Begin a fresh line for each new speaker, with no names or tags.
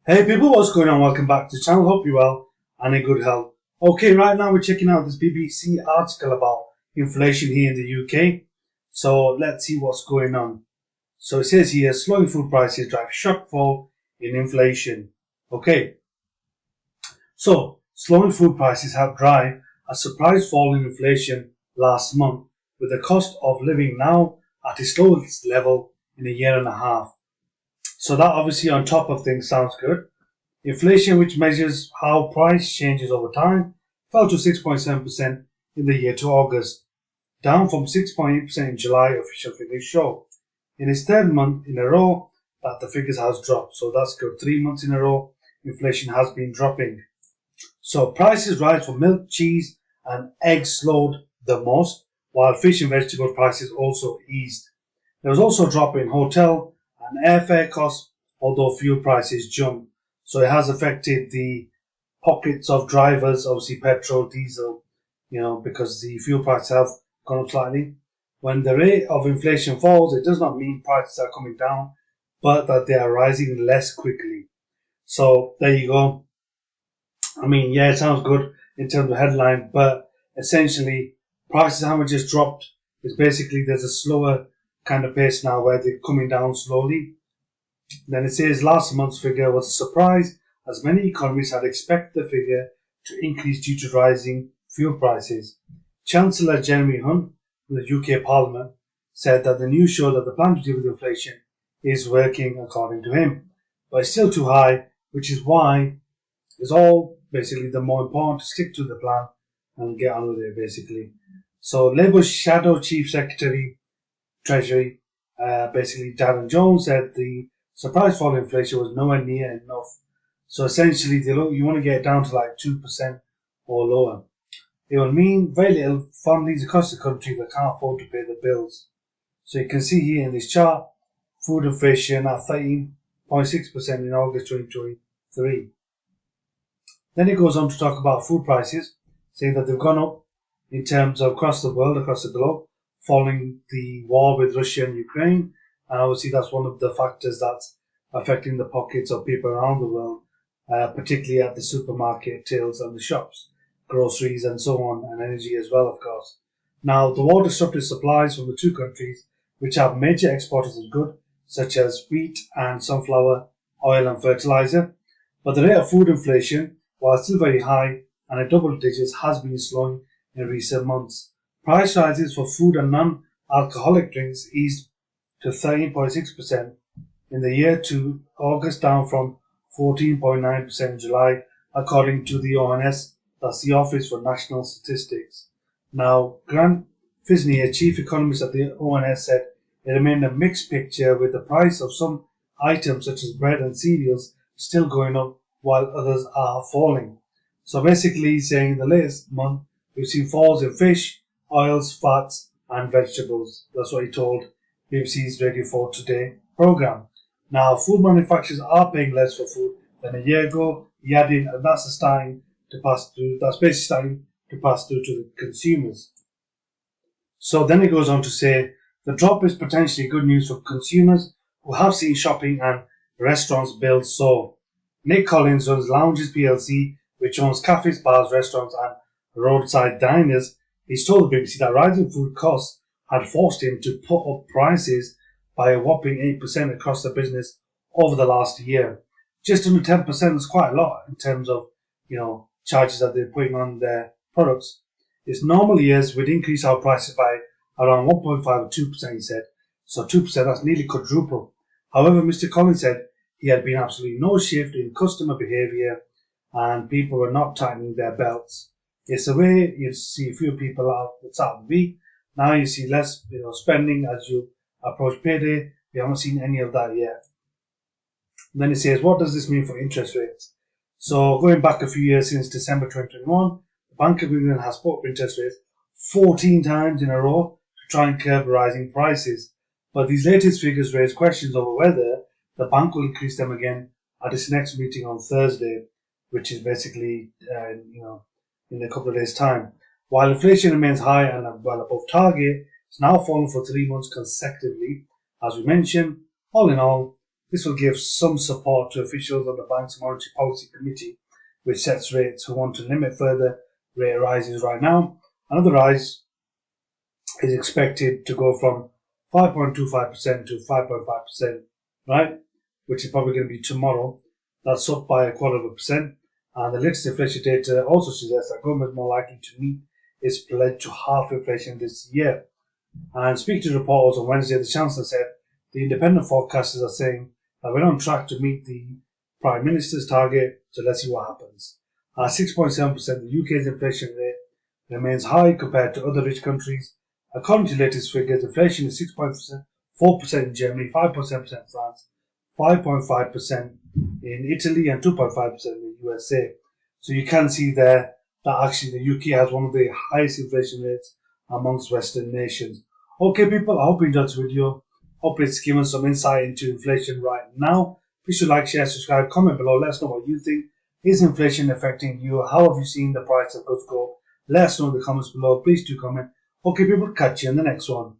Hey people, what's going on? Welcome back to the channel. Hope you're well and in good health. Okay, right now we're checking out this BBC article about inflation here in the UK. So let's see what's going on. So it says here, slowing food prices drive shock fall in inflation. Okay, so slowing food prices have driven a surprise fall in inflation last month, with the cost of living now at its lowest level in a year and a half. So that obviously on top of things sounds good. Inflation, which measures how price changes over time, fell to 6.7% in the year to August, down from 6.8% in July, official figures show. In its third month in a row that the figures has dropped, so that's good. 3 months in a row, inflation has been dropping. So prices rise for milk, cheese, and eggs slowed the most, while fish and vegetable prices also eased. There was also a drop in hotel and airfare costs, although fuel prices jumped. So it has affected the pockets of drivers, obviously petrol, diesel, because the fuel prices have gone up slightly. When the rate of inflation falls, it does not mean prices are coming down, but that they are rising less quickly. So there you go. I mean, yeah, it sounds good in terms of headline, but essentially prices haven't just dropped. It's basically there's a slower kind of pace now where they're coming down slowly. Then it says last month's figure was a surprise, as many economists had expected the figure to increase due to rising fuel prices. Chancellor Jeremy Hunt from the UK Parliament said that the news showed that the plan to deal with inflation is working according to him, but it's still too high, which is why it's all basically the more important to stick to the plan and get on with it basically. So Labour's Shadow Chief Secretary Treasury, basically Darren Jones, said the surprise fall in inflation was nowhere near enough. So essentially, you want to get it down to like 2% or lower. It will mean very little families across the country that can't afford to pay the bills. So you can see here in this chart, food inflation at 13.6% in August 2023. Then it goes on to talk about food prices, saying that they've gone up in terms of across the world, across the globe, following the war with Russia and Ukraine. And obviously that's one of the factors that's affecting the pockets of people around the world, particularly at the supermarket tills and the shops, groceries and so on, and energy as well, of course. Now, the war disrupted supplies from the two countries, which have major exporters of goods, such as wheat and sunflower oil and fertilizer. But the rate of food inflation, while still very high and in double digits, has been slowing in recent months. Price rises for food and non-alcoholic drinks eased to 13.6% in the year to August, down from 14.9% in July, according to the ONS, that's the Office for National Statistics. Now, Grant Fisney, chief economist at the ONS, said it remained a mixed picture, with the price of some items such as bread and cereals still going up while others are falling. So basically he's saying in the latest month we've seen falls in fish, oils, fats and vegetables. That's what he told BBC's Radio 4 Today programme. Now, food manufacturers are paying less for food than a year ago, he added, and that's basically starting to pass through to the consumers. So then it goes on to say the drop is potentially good news for consumers who have seen shopping and restaurants bills soar. Nick Collins runs Lounges PLC, which owns cafes, bars, restaurants and roadside diners. He's told the BBC that rising food costs had forced him to put up prices by a whopping 8% across the business over the last year. Just under 10% is quite a lot in terms of, charges that they're putting on their products. It's normal years we'd increase our prices by around 1.5 or 2%, he said. So 2%, that's nearly quadruple. However, Mr. Collins said he had been absolutely no shift in customer behaviour and people were not tightening their belts. It's the way you see a few people out at the start of the week. Now you see less spending as you approach payday. We haven't seen any of that yet. And then it says, what does this mean for interest rates? So going back a few years, since December 2021, the Bank of England has put up interest rates 14 times in a row to try and curb rising prices. But these latest figures raise questions over whether the bank will increase them again at its next meeting on Thursday, which is basically, in a couple of days' time. While inflation remains high and well above target, it's now fallen for 3 months consecutively. As we mentioned, all in all, This will give some support to officials on the Bank's Monetary Policy Committee, which sets rates, who want to limit further rate rises right now. Another rise is expected to go from 5.25% to 5.5%, right? Which is probably going to be tomorrow. That's up by 0.25%. And the latest inflation data also suggests that government is more likely to meet its pledge to halve inflation this year. And speaking to reporters on Wednesday, the Chancellor said the independent forecasters are saying that we're on track to meet the Prime Minister's target, so let's see what happens. At 6.7%, the UK's inflation rate remains high compared to other rich countries. According to latest figures, inflation is 6.4% in Germany, 5.7% in France, 5.5% in Italy, and 2.5% in the USA. So you can see there that actually the UK has one of the highest inflation rates amongst Western nations. Okay, people, I hope you enjoyed this video. Hope it's given some insight into inflation right now. Please do like, share, subscribe, comment below. Let us know what you think. Is inflation affecting you? How have you seen the price of goods go? Let us know in the comments below. Please do comment. Okay, people, catch you in the next one.